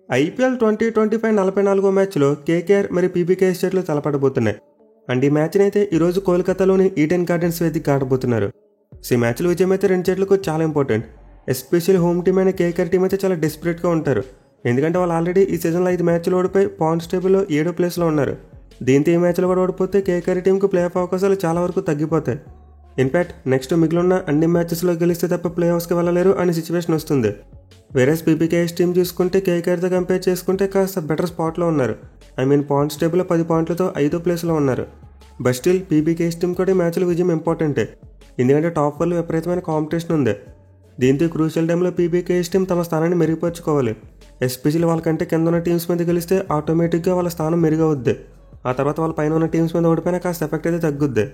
IPL 2025 44వ మ్యాచ్లో KKR మరియు PBKS జట్లు తలపడబోతున్నాయి. అండ్ ఈ మ్యాచ్ని అయితే ఈరోజు కోల్కతాలోని ఈడెన్ గార్డెన్స్ వేదికగా ఆడబోతున్నారు. ఈ మ్యాచ్లో విజయం అయితే రెండు జట్లకు చాలా ఇంపార్టెంట్. ఎస్పెషల్లీ హోమ్ టీమ్ అయిన కేకేఆర్ టీం అయితే చాలా డెస్పరేట్గా ఉంటారు. ఎందుకంటే వాళ్ళు ఆల్రెడీ ఈ సీజన్లో 5 మ్యాచ్లు ఓడిపోయి పాయింట్స్ టేబుల్లో 7వ ప్లేస్లో ఉన్నారు. దీంతో ఈ మ్యాచ్లో కూడా ఓడిపోతే కేకేఆర్ టీంకు ప్లే ఆఫ్ అవకాశాలు చాలా వరకు తగ్గిపోతాయి. ఇన్ఫ్యాక్ట్ నెక్స్ట్ మిగిలిన అన్ని మ్యాచెస్లో గెలిస్తే తప్ప ప్లే ఆఫ్స్కి వెళ్ళలేరు అనే సిచ్యువేషన్ వస్తుంది. వేరే పీబీకేఎస్ టీం చూసుకుంటే కేకేఆర్తో కంపేర్ చేసుకుంటే కాస్త బెటర్ స్పాట్లో ఉన్నారు. పాయింట్స్ టేబుల్లో 10 పాయింట్లతో 5వ ప్లేస్లో ఉన్నారు. బట్ స్టిల్ పీబీకేఎస్ టీం కూడా ఈ మ్యాచ్లో విజయం ఇంపార్టెంటే, ఎందుకంటే టాప్ వల్ల విపరీతమైన కాంపిటీషన్ ఉంది. దీంతో క్రూషియల్ టైంలో పీబీకేఎస్ టీం తమ స్థానాన్ని మెరుగుపరుచుకోవాలి. ఎస్పెషల్లీ వాళ్ళకంటే కింద ఉన్న టీమ్స్ మీద గెలిస్తే ఆటోమేటిక్గా వాళ్ళ స్థానం మెరుగవుద్ది. ఆ తర్వాత వాళ్ళ పైన ఉన్న టీమ్స్ మీద ఓడిపోయినా కాస్త ఎఫెక్ట్ అయితే తగ్గుద్ది.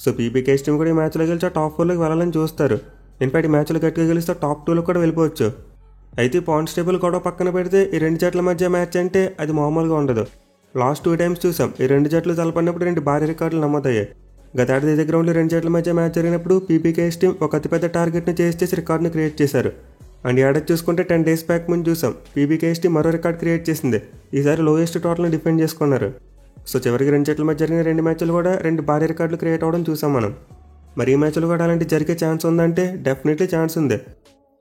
సో పీబీకేఎస్ టీం కూడా ఈ మ్యాచ్లో గెలిచి టాప్ 4లోకి వెళ్ళాలని చూస్తారు. ఇన్ఫాక్ట్ ఈ మ్యాచ్లో గట్టిగా గెలిస్తే టాప్ 2లోకి కూడా వెళ్ళిపోవచ్చు. అయితే పాయింట్స్ టేబుల్ కూడా పక్కన పెడితే ఈ రెండు జట్ల మధ్య మ్యాచ్ అంటే అది మామూలుగా ఉండదు. లాస్ట్ 2 టైమ్స్ చూసాం ఈ రెండు జట్లు తలపడినప్పుడు 2 భారీ రికార్డులు నమోదయ్యాయి. గతేడాది ఇదే గ్రౌండ్లో రెండు జట్ల మధ్య మ్యాచ్ జరిగినప్పుడు పీబీకేఎస్ టీం ఒక అతిపెద్ద టార్గెట్ని చేసి రికార్డుని క్రియేట్ చేశారు. అండ్ ఏడాది చూసుకుంటే 10 డేస్ బ్యాక్ ముందు చూసాం పీబీకేఎస్ టీం మరో రికార్డ్ క్రియేట్ చేసింది. ఈసారి లోయెస్ట్ టోటల్ని డిఫెండ్ చేసుకున్నారు. సో చివరికి రెండు జట్ల మధ్య జరిగిన 2 మ్యాచ్లు కూడా 2 భారీ రికార్డులు క్రియేట్ అవ్వడం చూసాం మనం. మరి ఈ మ్యాచ్లు కూడా అలాంటి జరిగే ఛాన్స్ ఉందంటే డెఫినెట్లీ ఛాన్స్ ఉంది.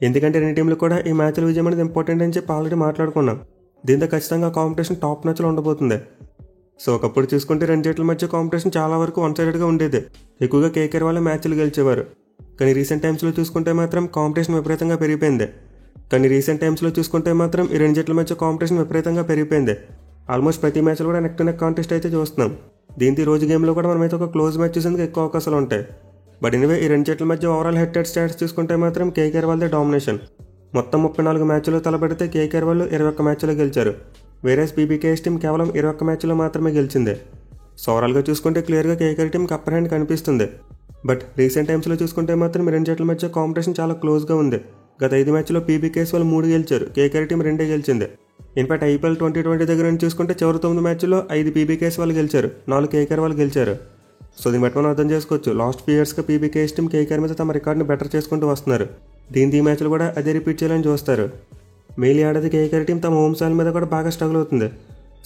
ఎందుకంటే రెండు టీంలు కూడా ఈ మ్యాచ్ల విజయం అనేది ఇంపార్టెంట్ అని చెప్పి ఆల్రెడీ మాట్లాడుకున్నాం. దీంతో ఖచ్చితంగా కాంపిటీషన్ టాప్ మ్యాచ్లో ఉండబోతుంది. సో ఒకప్పుడు చూసుకుంటే రెండు జట్ల మధ్య కాంపిటీషన్ చాలా వరకు వన్ సైడెడ్గా ఉండేది. ఎక్కువగా కేకేఆర్ వాళ్ళ మ్యాచ్లు గెలిచేవారు. కానీ రీసెంట్ టైమ్స్లో చూసుకుంటే మాత్రం కాంపిటీషన్ విపరీతంగా పెరిగిపోయింది. ఈ రెండు జట్ల మధ్య కాంపిటీషన్ విపరీతంగా పెరిగిపోయింది. ఆల్మోస్ట్ ప్రతి మ్యాచ్లో కూడా నెక్ టు నెక్ కాంటెస్ట్ అయితే చూస్తున్నాం. దీంతో ఈ రోజు గేమ్లో కూడా మనమైతే ఒక క్లోజ్ మ్యాచ్ చూసేందుకు ఎక్కువ అవకాశాలు ఉంటాయి. బట్ ఎనివే ఈ రెండు జట్ల మధ్య ఓవరాల్ హెడ్ టు స్టాట్స్ చూసుకుంటే మాత్రం కేకేఆర్ వాళ్ళదే డామినేషన్. మొత్తం 34 మ్యాచ్లు తలపెడితే కేకేఆర్ వాళ్ళు 21 మ్యాచ్లో గెలిచారు. వేరేస్ పీబీకేఎస్ టీం కేవలం 21 మ్యాచ్లో మాత్రమే గెలిచింది. సో ఓవరాల్గా చూసుకుంటే క్లియర్గా కేకేఆర్ టీంకి అప్పర్ హ్యాండ్ కనిపిస్తుంది. బట్ రీసెంట్ టైమ్స్లో చూసుకుంటే మాత్రం ఈ రెండు జట్ల మధ్య కాంపిటీషన్ చాలా క్లోజ్గా ఉంది. గత 5 మ్యాచ్లో పీబీకేఎస్ వాళ్ళు 3 గెలిచారు, కేకేఆర్ టీం 2 గెలిచింది. ఇన్ఫాక్ట్ ఐపీఎల్ 2020 దగ్గర నుంచి చూసుకుంటే చివరి 9 మ్యాచ్ల్లో 5 పీబీకేఎస్ వాళ్ళు గెలిచారు, 4 కేకేఆర్ వాళ్ళు గెలిచారు. సో దీన్ని బట్టి మనం అర్థం చేసుకోవచ్చు లాస్ట్ ఫ్యూ ఇయర్స్గా పీబీకేఎస్ టీం కేకేఆర్ మీద తమ రికార్డుని బెటర్ చేసుకుంటూ వస్తున్నారు. దీంతో ఈ మ్యాచ్లు కూడా అదే రిపీట్ చేయాలని చూస్తారు. మెయిన్ ఏడాది కేకేఆర్ టీం తమ హోమ్ సాయిల్ మీద కూడా బాగా స్ట్రగుల్ అవుతుంది.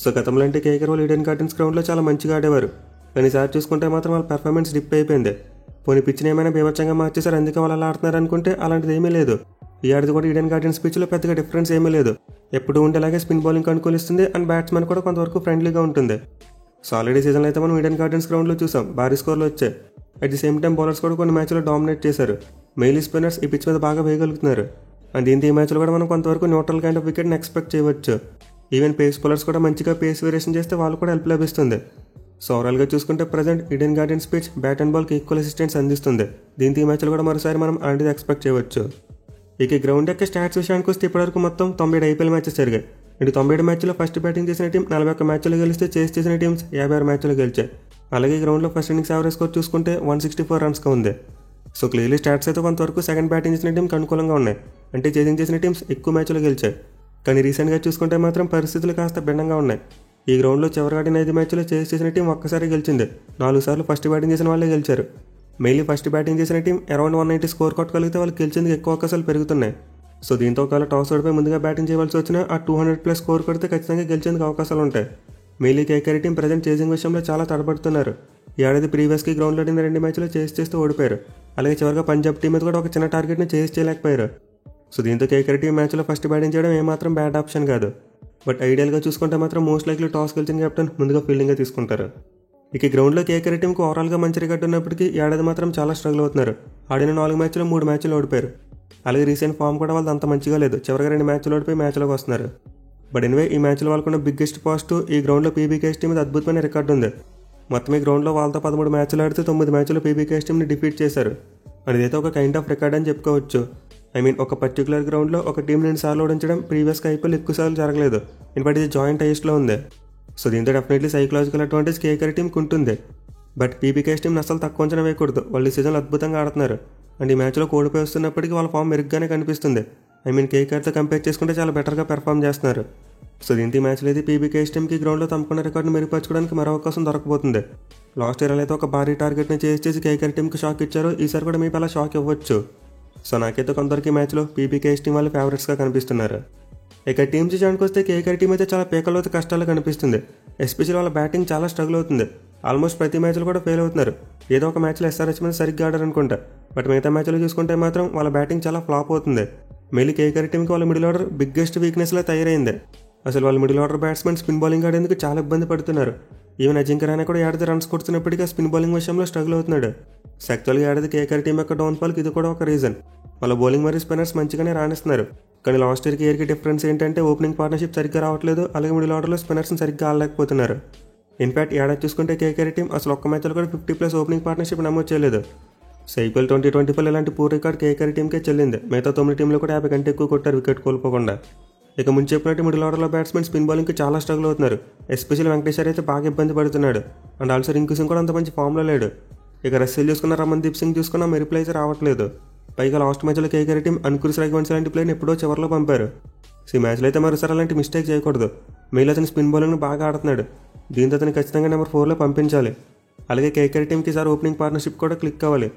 సో గతంలో అంటే కేకేఆర్ వాళ్ళు ఈడెన్ గార్డెన్స్ గ్రౌండ్లో చాలా మంచిగా ఆడేవారు. కానీ ఈసారి చూసుకుంటే మాత్రం వాళ్ళ పెర్ఫార్మెన్స్ డిప్ అయిపోయింది. పోనీ పిచ్ని ఏమైనా బీభత్సంగా మార్చేశారు అందుకే వాళ్ళు అలా ఆడుతున్నారు అనుకుంటే అలాంటిది ఏమీ లేదు. ఈ ఏడాది కూడా ఈడెన్ గార్డెన్స్ పిచ్లో పెద్దగా డిఫరెన్స్ ఏమీ లేదు. ఎప్పుడు ఉండేలాగే స్పిన్ బౌలింగ్ అనుకూలిస్తుంది అండ్ బ్యాట్స్మెన్ కూడా కొంతవరకు ఫ్రెండ్లీగా ఉంటుంది. సో ఆల్రెడీ సీజన్లో అయితే మనం ఈడెన్ గార్డెన్స్ గ్రౌండ్లో చూసాం భారీ స్కోర్లు వచ్చాయి. At the same time bowlers కూడా కొన్ని మ్యాచ్లో డామినేట్ చేశారు. మెయిలీ స్పిన్నర్స్ ఈ పిచ్ మీద బాగా వేయగలుగుతున్నారు. అండ్ దీంతో ఈ మ్యాచ్లో కూడా మనం కొంతవరకు న్యూట్రల్ కైండ్ ఆఫ్ వికెట్ని ఎక్స్పెక్ట్ చేయవచ్చు. ఈవెన్ పేస్ బౌలర్స్ కూడా మంచిగా పేస్ వేరియేషన్ చేస్తే వాళ్ళు కూడా హెల్ప్ లభిస్తుంది. సో ఓవరాల్గా చూసుకుంటే present Eden Gardens pitch bat and బాల్కి ఈక్వల్ అసిస్టెన్స్ అందిస్తుంది. దీంతో ఈ మ్యాచ్లో కూడా మరోసారి మనం అలాంటిది ఎక్స్పెక్ట్ చేయవచ్చు. ఇక గ్రౌండ్ యొక్క స్టాట్స్ విషయానికి వస్తే ఇప్పటివరకు మొత్తం 97 ఐపీఎల్ మ్యాచెస్ జరిగాయి. అండ్ 97 మ్యాచ్లో ఫస్ట్ బ్యాటింగ్ చేసిన టీం 41 మ్యాచ్లో గెలిస్తే చేస్ చేసిన టీమ్స్ 56 మ్యాచ్లో గెలిచాయి. అలాగే గ్రౌండ్లో ఫస్ట్ ఇన్నింగ్స్ యావరేజ్ స్కోర్ చూసుకుంటే 164 రన్స్గా ఉంది. సో క్లియర్లీ స్టాట్స్ అయితే కొంతవరకు సెకండ్ బ్యాటింగ్ చేసిన టీంకి అనుకూలంగా ఉన్నాయి. అంటే చేసింగ్ చేసిన టీమ్స్ ఎక్కువ మ్యాచ్లో గెలిచాయి. కానీ రీసెంట్గా చూసుకుంటే మాత్రం పరిస్థితులు కాస్త భిన్నంగా ఉన్నాయి. ఈ గ్రౌండ్లో చివరి ఆడిన 5 మ్యాచ్లో చేస్ చేసిన టీం ఒక్కసారి గెలిచింది. 4 సార్లు ఫస్ట్ బ్యాటింగ్ చేసిన వాళ్ళే గెలిచారు. మెయిన్లీ ఫస్ట్ బ్యాటింగ్ చేసిన టీం అరౌండ్ 190 స్కోర్ కొట్టగలిగితే వాళ్ళు గెలిచేందుకు ఎక్కువ అవకాశాలు పెరుగుతున్నాయి. సో దీంతో ఒకవేళ టాస్ ఓడిపోయి ముందుగా బ్యాటింగ్ చేయవలసి వచ్చినా ఆ 200+ స్కోర్ కొడితే ఖచ్చితంగా గెలిచేందుకు అవకాశాలు ఉంటాయి. Mainly KKR team present chasing విషయంలో చాలా తడబడుతున్నారు. ఈ ఏడాది ప్రీవియస్కి గ్రౌండ్లో ఆడిన 2 మ్యాచ్లో చేస్తూ ఓడిపోయారు. అలాగే చివరిగా పంజాబ్ టీం మీద కూడా ఒక చిన్న టార్గెట్ని చేయలేకపోయారు. సో దీంతో కేకేఆర్ టీం మ్యాచ్లో ఫస్ట్ బ్యాటింగ్ చేయడం ఏమాత్రం బ్యాడ్ ఆప్షన్ కాదు. బట్ ఐడియల్గా చూసుకుంటే మాత్రం మోస్ట్ లైక్లీ టాస్ గెలిచిన కెప్టెన్ ముందుగా ఫీల్డింగ్గా తీసుకుంటారు. ఇక గ్రౌండ్లో కేకేఆర్ టీంకి ఓవరాల్గా మంచి రికార్డు ఉన్నప్పటికీ ఏడాది మాత్రం చాలా స్ట్రగుల్ అవుతున్నారు. ఆడిన 4 మ్యాచ్లో 3 మ్యాచ్లు ఓడిపోయారు. అలాగే రీసెంట్ ఫామ్ కూడా వాళ్ళది అంత మంచిగా లేదు. చివరిగా 2 మ్యాచ్లు ఓడిపోయి మ్యాచ్లోకి వస్తున్నారు. బట్ ఎనివే ఈ మ్యాచ్లో వాళ్ళకున్న బిగ్గెస్ట్ పాజిటివ్ ఈ గ్రౌండ్లో పీబీకేఎస్ టీం మీద అద్భుతమైన రికార్డు ఉంది. మొత్తం ఈ గ్రౌండ్లో వాళ్ళతో 13 మ్యాచ్లు ఆడితే 9 మ్యాచ్లో పీబీకేఎస్ టీంని డిఫీట్ చేశారు. అదైతే ఒక కైండ్ ఆఫ్ రికార్డ్ అని చెప్పుకోవచ్చు. ఒక పర్టికులర్ గ్రౌండ్లో ఒక టీం 2 సార్లు ఓడించడం ప్రీవియస్గా ఐపీఎల్ ఎక్కువ సార్లు జరగలేదు. ఇన్ఫాక్ట్ ఇది జాయింట్ హైయెస్ట్లో ఉంది. సో దీంతో డెఫినెట్లీ సైకలాజికల్ అడ్వాంటేజ్ కేకేఆర్ టీంకి ఉంటుంది. బట్ పీబీకేఎస్ టీం అసలు తక్కువ అంచనా వేయకూడదు. వాళ్ళు ఈ సీజన్లో అద్భుతంగా ఆడుతున్నారు. అండ్ ఈ మ్యాచ్లో ఓడిపోయి వస్తున్నప్పటికీ వాళ్ళ ఫామ్ మెరుగ్గానే కనిపిస్తుంది. కేకేఆర్తో కంపేర్ చేసుకుంటే చాలా బెటర్గా పెర్ఫామ్ చేస్తున్నారు. సో దీంతో ఈ మ్యాచ్లో అయితే పీబీకేఎస్ టీంకి గ్రౌండ్లో తమకున్న రికార్డును మెరుగుపరచుకోవడానికి మరో అవకాశం దొరకబోతుంది. లాస్ట్ ఇయర్ అయితే ఒక భారీ టార్గెట్ని చేసి కేకేఆర్ టీంకి షాక్ ఇచ్చారు. ఈసారి కూడా మీకు అలా షాక్ ఇవ్వచ్చు. సో నాకైతే కొందరికి మ్యాచ్లో పీబీకేఎస్ టీం వాళ్ళు ఫేవరెట్స్గా కనిపిస్తున్నారు. ఇక టీమ్స్ విషయానికి వస్తే కేకేఆర్ టీం అయితే చాలా పీకల్లోతో కష్టాలు కనిపిస్తుంది. ఎస్పెషల్లీ వాళ్ళ బ్యాటింగ్ చాలా స్ట్రగుల్ అవుతుంది. ఆల్మోస్ట్ ప్రతి మ్యాచ్లో కూడా ఫెయిల్ అవుతున్నారు. ఏదో ఒక మ్యాచ్లో ఎస్ఆర్హెచ్ మీద సరిగ్గా ఆడారు అనుకుంటా, బట్ మిగతా మ్యాచ్లో చూసుకుంటే మాత్రం వాళ్ళ బ్యాటింగ్ చాలా ఫ్లాప్ అవుతుంది. మెయిన్లీ కేకేఆర్ టీంకి వాళ్ళ మిడిల్ ఆర్డర్ బిగ్గెస్ట్ వీక్నెస్లా తయారైంది. అసలు వాళ్ళ middle order batsmen spin bowling ఆడేందుకు చాలా ఇబ్బంది పడుతున్నారు. ఈవెన్ అజింక్య రహానే కూడా ఏడాది రన్స్ కొడుతున్నప్పటికీ స్పిన్ బౌలింగ్ విషయంలో స్ట్రగుల్ అవుతున్నాడు. యాక్చువల్గా ఏడాది కేకేఆర్ టీం యొక్క డౌన్ఫాల్కి ఇది కూడా ఒక రీజన్. వాళ్ళ బౌలింగ్ మరియు స్పిన్నర్స్ మంచిగానే రాణిస్తున్నారు, కానీ లాస్ట్ ఇయర్కి డిఫరెన్స్ ఏంటంటే ఓపెనింగ్ పార్ట్నర్షిప్ సరిగ్గా రావట్లేదు. అలాగే మిడిల్ ఆర్డర్లో స్పిన్నర్స్ని సరిగ్గా ఆడలేకపోతున్నారు. ఇన్ఫాక్ట్ ఏడాది చూసుకుంటే కేకేఆర్ టీం అసలు ఒక్క మ్యాచ్లో కూడా 50+ ఓపెనింగ్ పార్ట్నర్షిప్ నమోదు చేయలేదు. ఐపీఎల్ 2024 ఇలాంటి పూర్ రికార్డ్ కేకేఆర్ టీంకే చెల్లింది. మిగతా 9 టీంలు కూడా 50 కంటే ఎక్కువ కొట్టారు వికెట్ కోల్పోకుండా. ఇక ముందు చెప్పినట్టు మిడిల్ ఆర్డర్లో బ్యాట్స్మెన్ స్పిన్ బౌలింగ్కి చాలా స్ట్రగుల్ అవుతున్నారు. ఎస్పెషల్లీ వెంకటేశ్వర్ అయితే బాగా ఇబ్బంది పడుతున్నాడు. అండ్ ఆల్సో రింకు సింగ్ కూడా అంత మంచి ఫామ్లో లేడు. ఇక రస్సెల్ చూసుకున్న రమన్దీప్ సింగ్ చూసుకున్న మెరుపులు అయితే రావట్లేదు. పైగా లాస్ట్ మ్యాచ్లో కేకేఆర్ టీం అన్కుర్ రఘువంశీ లాంటి ప్లేయర్ని ఎప్పుడో చివరిలో పంపారు. ఈ మ్యాచ్లో అయితే మరోసారి అలాంటి మిస్టేక్ చేయకూడదు. మెయిల్ అతను స్పిన్ బౌలింగ్ని బాగా ఆడుతున్నాడు. దీంతో అతను ఖచ్చితంగా నెంబర్ 4లో పంపించాలి. అలాగే కేకేఆర్ టీంకి ఈసారి ఓపెనింగ్ పార్ట్నర్షిప్ కూడా క్లిక్ అవ్వాలి.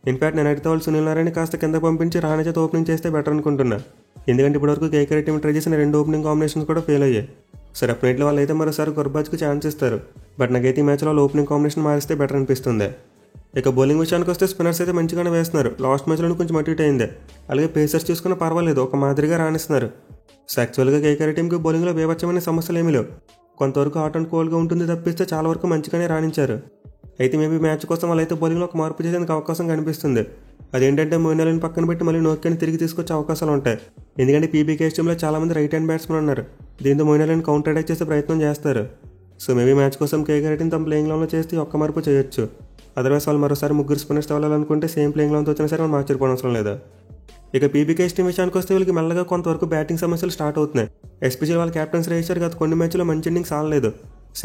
ఇన్ఫాక్ట్ నేను అడిగితే వాళ్ళు సునీల్ నారాయణ కాస్త కింద పంపించి రహానే చేత ఓపెనింగ్ చేస్తే బెటర్ అనుకుంటున్నా. ఎందుకంటే ఇప్పటివరకు కేకేఆర్ టీం ట్రై చేసిన 2 ఓపెనింగ్ కాంబినేషన్స్ కూడా ఫెయిల్ అయ్యాయి. సరే డెఫినెట్లీ వాళ్ళు అయితే మరోసారి గుర్బాజ్కి ఛాన్స్ ఇస్తారు, బట్ నాకైతే ఈ మ్యాచ్లో వాళ్ళు ఓపెనింగ్ కాంబినేషన్ మారిస్తే బెటర్ అనిపిస్తుంది. ఇక బౌలింగ్ విషయానికి వస్తే స్పిన్నర్స్ అయితే మంచిగానే వేస్తున్నారు. లాస్ట్ మ్యాచ్లో కొంచెం అటు ఇటు అయింది. అలాగే పేసర్స్ చూసుకున్న పర్వాలేదు, ఒక మాదిరిగా రాణిస్తున్నారు. యాక్చువల్గా కేకేఆర్ టీంకి బౌలింగ్లో బేవచ్చమైన సమస్యలు ఏమీ లేవు. కొంతవరకు హాట్ అండ్ కోల్డ్గా ఉంటుంది తప్పిస్తే చాలా వరకు మంచిగానే రాణించారు. అయితే మేబీ మ్యాచ్ కోసం వాళ్ళైతే బౌలింగ్లో ఒక మార్పు చేసేందుకు అవకాశం కనిపిస్తుంది. అదేంటంటే మొయిన్ అలీని పక్కన పెట్టి మళ్ళీ నోకిని తిరిగి తీసుకొచ్చే అవకాశాలు ఉంటాయి. ఎందుకంటే పీబీకే టీంలో చాలామంది రైట్ హ్యాండ్ బ్యాట్స్మెన్ ఉన్నారు. దీంతో మొయిన్ అలీని కౌంటర్ అటాక్ చేసే ప్రయత్నం చేస్తారు. సో మేబీ మ్యాచ్ కోసం కేకేఆర్ టీం తమ ప్లేయింగ్ లెవెన్లో చేస్తే ఒక్క మార్పు చేయొచ్చు. అదర్వైజ్ వాళ్ళు మరోసారి 3 స్పిన్నర్స్ తేవాలనుకుంటే సేమ్ ప్లేయింగ్ లెవెన్తో వచ్చినా సరే వాళ్ళు మార్చిపోవడం లేదు. ఇక పీబీకే టీం విషయానికి వస్తే వీళ్ళకి మెల్లగా కొంతవరకు బ్యాటింగ్ సమస్యలు స్టార్ట్ అవుతున్నాయి. ఎస్పెషల్లీ వాళ్ళ క్యాప్టెన్స్ రేషర్ గత కొన్ని మ్యాచ్లో మంచి ఇన్నింగ్స్ ఆడలేదు.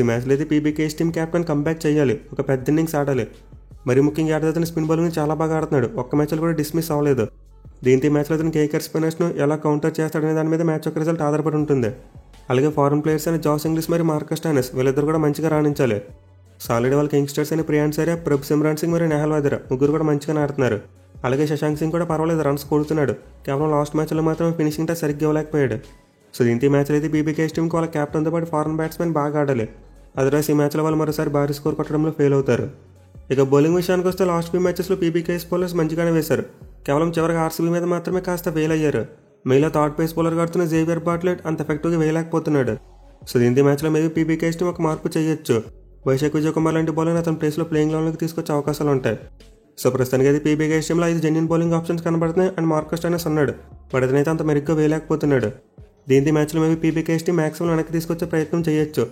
ఈ మ్యాచ్లో అయితే పీబీకే టీం క్యాప్టెన్ కంబ్యాక్ చేయాలి, ఒక పెద్ద ఇన్నింగ్స్ ఆడాలి. మరి ముఖ్యంగా అతను స్పిన్ బౌలింగ్ చాలా బాగా ఆడుతున్నాడు. ఒక్క మ్యాచ్లో కూడా డిస్మిస్ అవ్వలేదు. దీంతో ఈ మ్యాచ్లో అతను కేకేఆర్ స్పిన్నర్స్ను ఎలా కౌంటర్ చేస్తాడనే దాని మీద మ్యాచ్ యొక్క రిజల్ట్ ఆధారపడి ఉంటుంది. అలాగే ఫారెన్ ప్లేయర్స్ అయిన జాస్ ఇంగ్లీష్ మరియు మార్కస్ స్టాయినిస్ వీళ్ళిద్దరు కూడా మంచిగా రాణించాలి. సాలిడ్ వాళ్ళకి యంగ్స్టర్స్ అయిన ప్రియాంశ్ ఆర్య, ప్రభ్ సిమ్రాన్ సింగ్ మరియు నెహల్ వాద్రా ముగ్గురు కూడా మంచిగా ఆడుతున్నారు. అలాగే శశాంక్ సింగ్ కూడా పర్వాలేదు, రన్స్ కొడుతున్నాడు. కేవలం లాస్ట్ మ్యాచ్లో మాత్రం ఫినిషింగ్ టచ్ సరిగ్గా ఇవ్వలేకపోయాడు. సో దీంతో ఈ మ్యాచ్లో అయితే పీబీకే టీంకి వాళ్ళ క్యాప్టెన్తో పాటు ఫారెన్ బ్యాట్స్మెన్ బాగా ఆడాలి. అదర్వైజ్ ఈ మ్యాచ్లో వాళ్ళు మరోసారి భారీ స్కోర్ కొట్టడంలో ఫెయిల్ అవుతారు. ఇక బౌలింగ్ విషయానికి వస్తే లాస్ట్ ఫ్యూ మ్యాచెస్లో పీబీకే బౌలర్స్ మంచిగానే వేశారు. కేవలం చివరికి ఆర్సీబీ మీద మాత్రమే కాస్త ఫెయిల్ అయ్యారు. మెయిన్లో థర్డ్ పేస్ బౌలర్ ఆడుతున్న జేవియర్ బాట్లెట్ అంత ఎఫెక్టివ్గా వేయలేకపోతున్నాడు. సో దీంతో మ్యాచ్లో మేబీ పీబీకే టీం ఒక మార్పు చేయొచ్చు. వైశాఖ్ విజయ్ కుమార్ లాంటి బౌలర్ అతని ప్లేస్లో ప్లేయింగ్ లెవెన్లోకి తీసుకొచ్చే అవకాశాలు ఉంటాయి. సో ప్రస్తుతానికి అయితే పీబీకే టీంలో 5 జెన్యూన్ బౌలింగ్ ఆప్షన్స్ కనబడుతున్నాయి. అండ్ మార్కస్ స్టాయినిస్ అన్నాడు, బట్ అతనైతే అంత మెరుగ్గా వేయలేకపోతున్నాడు. దీంతో మ్యాచ్లో మేబీ పీబీకే టీం మ్యాక్సిమం వెనక్కి తీసుకొచ్చే ప్రయత్నం చేయొచ్చు.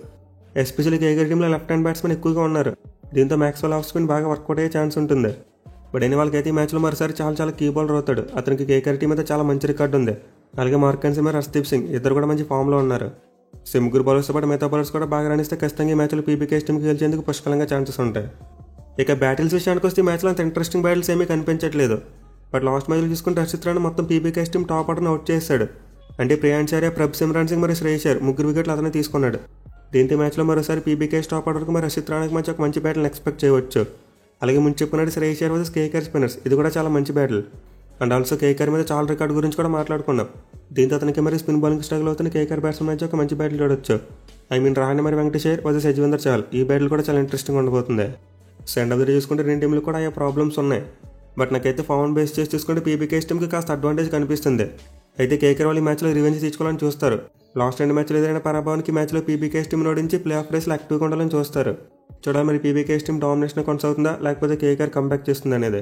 ఎస్పెషల్లీ కేకేఆర్ టీంలో లెఫ్ట్ హ్యాండ్ బ్యాట్స్మెన్ ఎక్కువగా ఉన్నారు. దీంతో మ్యాక్స్వెల్ ఆఫ్ స్పిన్ బాగా వర్కౌట్ అయ్యే ఛాన్స్ ఉంటుంది. బట్ అయిన వాళ్ళకైతే ఈ మ్యాచ్లో మరోసారి చాలా కీ బౌలర్ అవుతాడు. అతనికి కేకేఆర్ టీం అయితే చాలా మంచి రికార్డు ఉంది. అలాగే మార్కన్ సిమర్, హర్షదీప్ సింగ్ ఇద్దరు కూడా మంచి ఫామ్లో ఉన్నారు. సో ముగ్గురు బౌలర్స్తో పాటు మిగతా బౌలర్స్ కూడా బాగా రాణిస్తే ఖచ్చితంగా ఈ మ్యాచ్లో పీబీకే టీంకి గెలిచేందుకు పుష్కలంగా ఛాన్సెస్ ఉంటాయి. ఇక బ్యాటిల్స్ విషయానికి వస్తే ఈ మ్యాచ్లో అంత ఇంట్రెస్టింగ్ బ్యాటిల్స్ ఏమీ కనిపించట్లేదు. బట్ లాస్ట్ మ్యాచ్లో చూసుకుంటే హర్షిత్ రాణా మొత్తం పీబీకే టీం టాప్ ఆర్డర్ని అవుట్ చేశాడు. అంటే ప్రియాంశ్ ఆర్య, ప్రభ్ సిమ్రాన్ సింగ్ మరియు శ్రేయస్ అయ్యర్ 3 వికెట్లు అతనే తీసుకున్నాడు. దీంతో మ్యాచ్లో మరోసారి పీబీకే టాప్ ఆర్డర్కి మరి హర్షిత్ రాణాకి మధ్య ఒక మంచి బ్యాటిల్ని ఎక్స్పెక్ట్ చేయవచ్చు. అలాగే ముందు చెప్పుకున్నట్టు Shreyas Iyer versus KKR spinners ఇది కూడా చాలా మంచి బ్యాటిల్. అండ్ ఆల్సో కేకేఆర్ మీద చాలా రికార్డు గురించి కూడా మాట్లాడుకున్నాం. దీంతో అతనికి మరి స్పిన్ బౌలింగ్ స్ట్రగుల్ అవుతున్న కేకేఆర్ బ్యాట్స్మెన్ మధ్య ఒక మంచి బ్యాటిల్ చూడొచ్చు. రహానే మరి వెంకటేష్ అయ్యర్ వర్సెస్ యజ్వేంద్ర చహల్ ఈ బ్యాటిల్ కూడా చాలా ఇంట్రెస్టింగ్ ఉండబోతుంది. సెండ్ ఆఫ్ ది డే చూసుకుంటే 2 టీంలు కూడా అయ్యే ప్రాబ్లమ్స్ ఉన్నాయి. బట్ నాకైతే ఫామ్ బేస్ చేసి చూసుకుంటే పీబీకే టీంకి కాస్త అడ్వాంటేజ్ కనిపిస్తుంది. అయితే కేకేఆర్ వాళ్ళు ఈ మ్యాచ్లో రివెంజ్ తీసుకోవాలని చూస్తారు. లాస్ట్ 2 మ్యాచ్లో ఎదురైన పరాభవానికి మ్యాచ్లో పీబీకే టీం ఓడించి ప్లే ఆఫ్ రేస్లో యాక్టివ్గా ఉండాలని చూస్తారు. చూడాలి మరి పీబీకే టీం డామినేషన్ కొనసాగుతుందా లేకపోతే కేకేఆర్ కంబ్యాక్ చేస్తుందా అనేది.